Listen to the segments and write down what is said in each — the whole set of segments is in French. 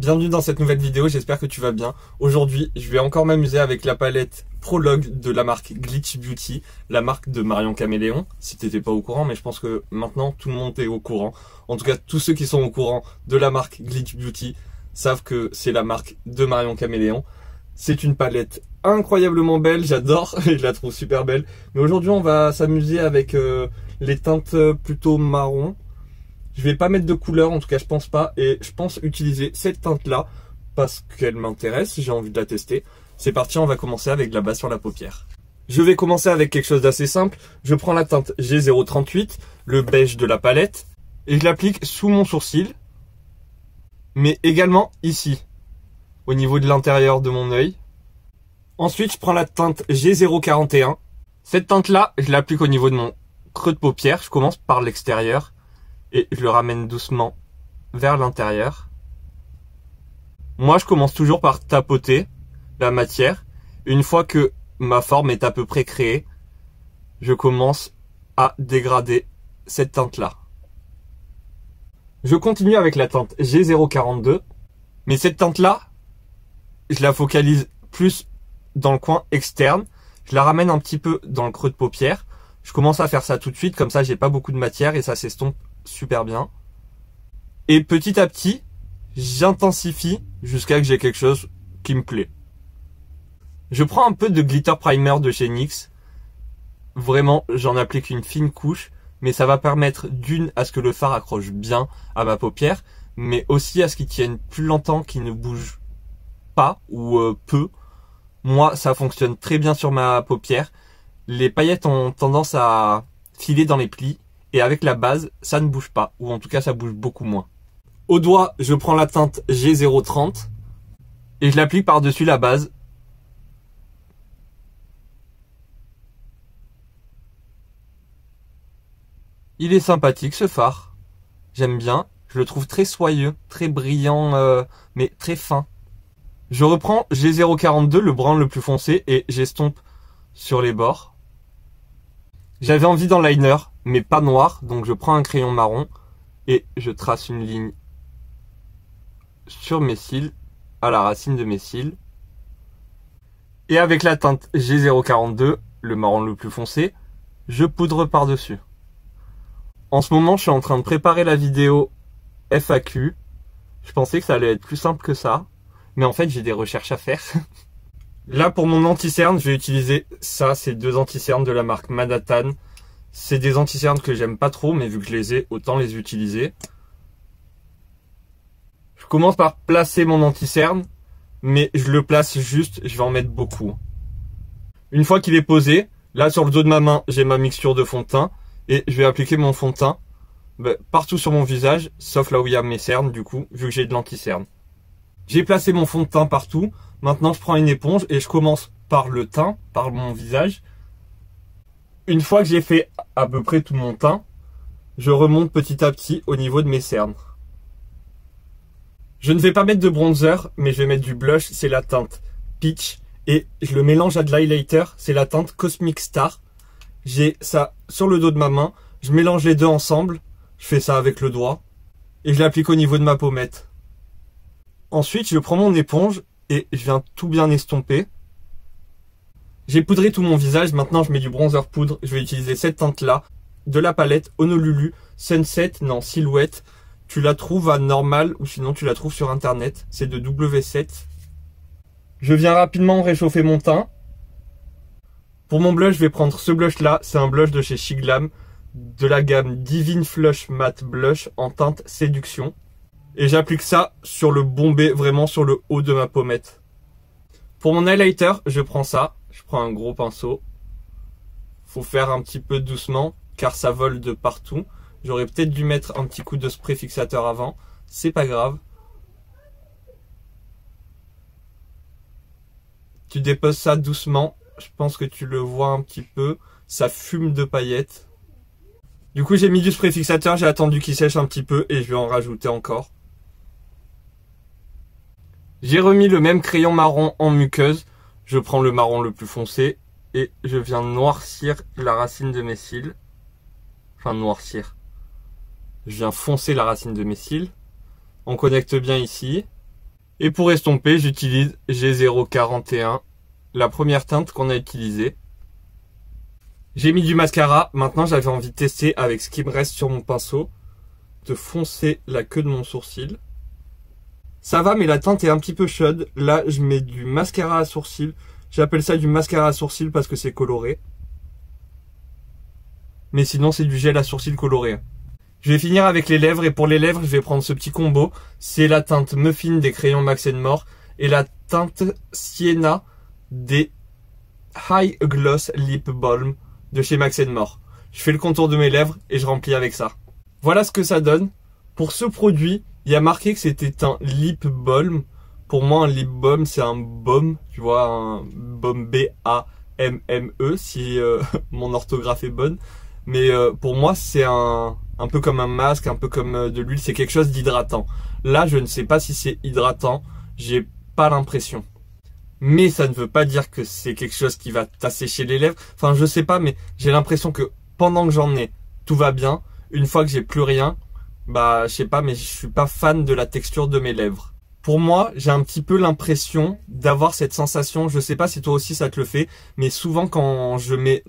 Bienvenue dans cette nouvelle vidéo, j'espère que tu vas bien. Aujourd'hui, je vais encore m'amuser avec la palette Prologue de la marque Glitch Beauty, la marque de Marion Caméléon. Si tu n'étais pas au courant, mais je pense que maintenant tout le monde est au courant. En tout cas, tous ceux qui sont au courant de la marque Glitch Beauty savent que c'est la marque de Marion Caméléon. C'est une palette incroyablement belle, j'adore, je la trouve super belle. Mais aujourd'hui, on va s'amuser avec les teintes plutôt marron. Je vais pas mettre de couleur, en tout cas je pense pas, et je pense utiliser cette teinte là parce qu'elle m'intéresse, j'ai envie de la tester. C'est parti, on va commencer avec de la base sur la paupière. Je vais commencer avec quelque chose d'assez simple. Je prends la teinte G038, le beige de la palette, et je l'applique sous mon sourcil, mais également ici, au niveau de l'intérieur de mon œil. Ensuite, je prends la teinte G041. Cette teinte là, je l'applique au niveau de mon creux de paupière. Je commence par l'extérieur. Et je le ramène doucement vers l'intérieur. Moi, je commence toujours par tapoter la matière. Une fois que ma forme est à peu près créée, je commence à dégrader cette teinte-là. Je continue avec la teinte G042. Mais cette teinte-là, je la focalise plus dans le coin externe. Je la ramène un petit peu dans le creux de paupière. Je commence à faire ça tout de suite, comme ça j'ai pas beaucoup de matière et ça s'estompe super bien. Et petit à petit, j'intensifie jusqu'à que j'ai quelque chose qui me plaît. Je prends un peu de glitter primer de chez NYX. Vraiment, j'en applique une fine couche, mais ça va permettre d'une à ce que le fard accroche bien à ma paupière, mais aussi à ce qu'il tienne plus longtemps, qu'il ne bouge pas ou peu. Moi, ça fonctionne très bien sur ma paupière. Les paillettes ont tendance à filer dans les plis. Et avec la base, ça ne bouge pas, ou en tout cas ça bouge beaucoup moins. Au doigt, je prends la teinte G030 et je l'applique par-dessus la base. Il est sympathique ce fard, j'aime bien, je le trouve très soyeux, très brillant, mais très fin. Je reprends G042, le brun le plus foncé, et j'estompe sur les bords. J'avais envie d'un liner, mais pas noir, donc je prends un crayon marron et je trace une ligne sur mes cils, à la racine de mes cils. Et avec la teinte G042, le marron le plus foncé, je poudre par-dessus. En ce moment, je suis en train de préparer la vidéo FAQ. Je pensais que ça allait être plus simple que ça, mais en fait, j'ai des recherches à faire. Là, pour mon anti-cerne, je vais utiliser ça, ces deux anti-cernes de la marque Manhattan. C'est des anti-cernes que j'aime pas trop, mais vu que je les ai, autant les utiliser. Je commence par placer mon anti-cerne, mais je le place juste, je vais en mettre beaucoup. Une fois qu'il est posé, là sur le dos de ma main, j'ai ma mixture de fond de teint, et je vais appliquer mon fond de teint partout sur mon visage, sauf là où il y a mes cernes, du coup, vu que j'ai de l'anti-cerne. J'ai placé mon fond de teint partout. Maintenant, je prends une éponge et je commence par le teint, par mon visage. Une fois que j'ai fait à peu près tout mon teint, je remonte petit à petit au niveau de mes cernes. Je ne vais pas mettre de bronzer, mais je vais mettre du blush, c'est la teinte Peach. Et je le mélange à de l'highlighter, c'est la teinte Cosmic Star. J'ai ça sur le dos de ma main, je mélange les deux ensemble, je fais ça avec le doigt, et je l'applique au niveau de ma pommette. Ensuite, je prends mon éponge et je viens tout bien estomper. J'ai poudré tout mon visage, maintenant je mets du bronzer poudre. Je vais utiliser cette teinte-là de la palette Honolulu Sunset, non, Silhouette. Tu la trouves à Normal ou sinon tu la trouves sur internet. C'est de W7. Je viens rapidement réchauffer mon teint. Pour mon blush, je vais prendre ce blush-là. C'est un blush de chez Shiglam, de la gamme Divine Flush Matte Blush en teinte Séduction. Et j'applique ça sur le bombé, vraiment sur le haut de ma pommette. Pour mon highlighter, je prends ça. Je prends un gros pinceau. Faut faire un petit peu doucement, car ça vole de partout. J'aurais peut-être dû mettre un petit coup de spray fixateur avant. C'est pas grave. Tu déposes ça doucement. Je pense que tu le vois un petit peu. Ça fume de paillettes. Du coup, j'ai mis du spray fixateur. J'ai attendu qu'il sèche un petit peu et je vais en rajouter encore. J'ai remis le même crayon marron en muqueuse. Je prends le marron le plus foncé et je viens noircir la racine de mes cils. Enfin, noircir. Je viens foncer la racine de mes cils. On connecte bien ici. Et pour estomper, j'utilise G041, la première teinte qu'on a utilisée. J'ai mis du mascara, maintenant j'avais envie de tester avec ce qui me reste sur mon pinceau, de foncer la queue de mon sourcil. Ça va, mais la teinte est un petit peu chaude. Là, je mets du mascara à sourcil. J'appelle ça du mascara à sourcil parce que c'est coloré. Mais sinon, c'est du gel à sourcil coloré. Je vais finir avec les lèvres, et pour les lèvres, je vais prendre ce petit combo. C'est la teinte Muffin des crayons Max & More et la teinte Sienna des High Gloss Lip Balm de chez Max & More. Je fais le contour de mes lèvres et je remplis avec ça. Voilà ce que ça donne. Pour ce produit, il y a marqué que c'était un lip balm. Pour moi, un lip balm, c'est un baume, tu vois, un baume B-A-M-M-E, si mon orthographe est bonne. Mais pour moi, c'est un peu comme un masque, un peu comme de l'huile, c'est quelque chose d'hydratant. Là, je ne sais pas si c'est hydratant, j'ai pas l'impression. Mais ça ne veut pas dire que c'est quelque chose qui va t'assécher les lèvres. Enfin, je sais pas, mais j'ai l'impression que pendant que j'en ai, tout va bien. Une fois que j'ai plus rien, bah, je sais pas, mais je suis pas fan de la texture de mes lèvres. Pour moi, j'ai un petit peu l'impression d'avoir cette sensation, je sais pas si toi aussi ça te le fait, mais souvent quand je mets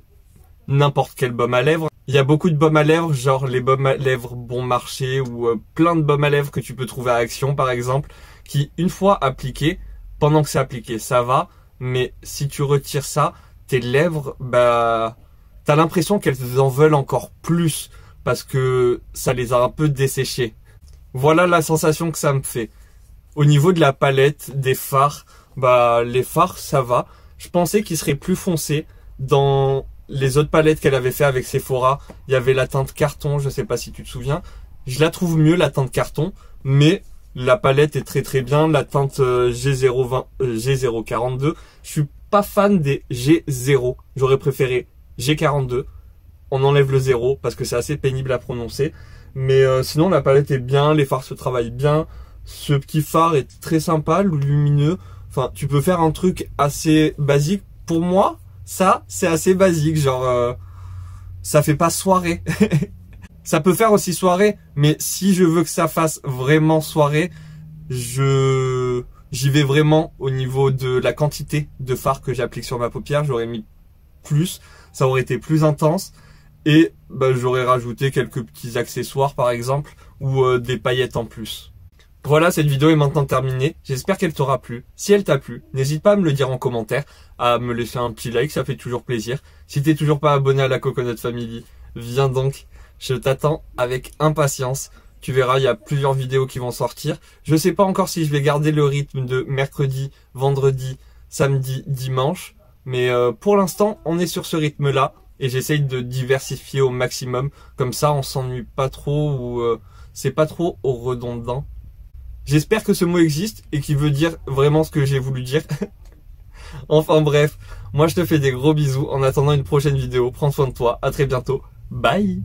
n'importe quel baume à lèvres, il y a beaucoup de baumes à lèvres, genre les baumes à lèvres bon marché ou plein de baumes à lèvres que tu peux trouver à Action par exemple, qui une fois appliqués, pendant que c'est appliqué, ça va, mais si tu retires ça, tes lèvres, bah, t'as l'impression qu'elles en veulent encore plus parce que ça les a un peu desséchées. Voilà la sensation que ça me fait. Au niveau de la palette, des fards, bah, les fards, ça va. Je pensais qu'ils seraient plus foncés. Dans les autres palettes qu'elle avait fait avec Sephora, il y avait la teinte carton, je sais pas si tu te souviens. Je la trouve mieux, la teinte carton, mais la palette est très très bien. La teinte G042, je suis pas fan des G0. J'aurais préféré G42. On enlève le 0 parce que c'est assez pénible à prononcer. Mais sinon, la palette est bien, les fards se travaillent bien. Ce petit phare est très sympa, lumineux. Enfin, tu peux faire un truc assez basique. Pour moi, ça, c'est assez basique. Genre, ça fait pas soirée. Ça peut faire aussi soirée, mais si je veux que ça fasse vraiment soirée, j'y vais vraiment au niveau de la quantité de fard que j'applique sur ma paupière. J'aurais mis plus, ça aurait été plus intense. Et bah, j'aurais rajouté quelques petits accessoires par exemple, ou des paillettes en plus. Voilà, cette vidéo est maintenant terminée. J'espère qu'elle t'aura plu. Si elle t'a plu, n'hésite pas à me le dire en commentaire, à me laisser un petit like, ça fait toujours plaisir. Si t'es toujours pas abonné à la Coconut Family, viens donc. Je t'attends avec impatience. Tu verras, il y a plusieurs vidéos qui vont sortir. Je sais pas encore si je vais garder le rythme de mercredi, vendredi, samedi, dimanche. Mais pour l'instant, on est sur ce rythme-là. Et j'essaye de diversifier au maximum. Comme ça, on s'ennuie pas trop ou c'est pas trop redondant. J'espère que ce mot existe et qu'il veut dire vraiment ce que j'ai voulu dire. Enfin bref, moi je te fais des gros bisous. En attendant une prochaine vidéo, prends soin de toi. À très bientôt. Bye!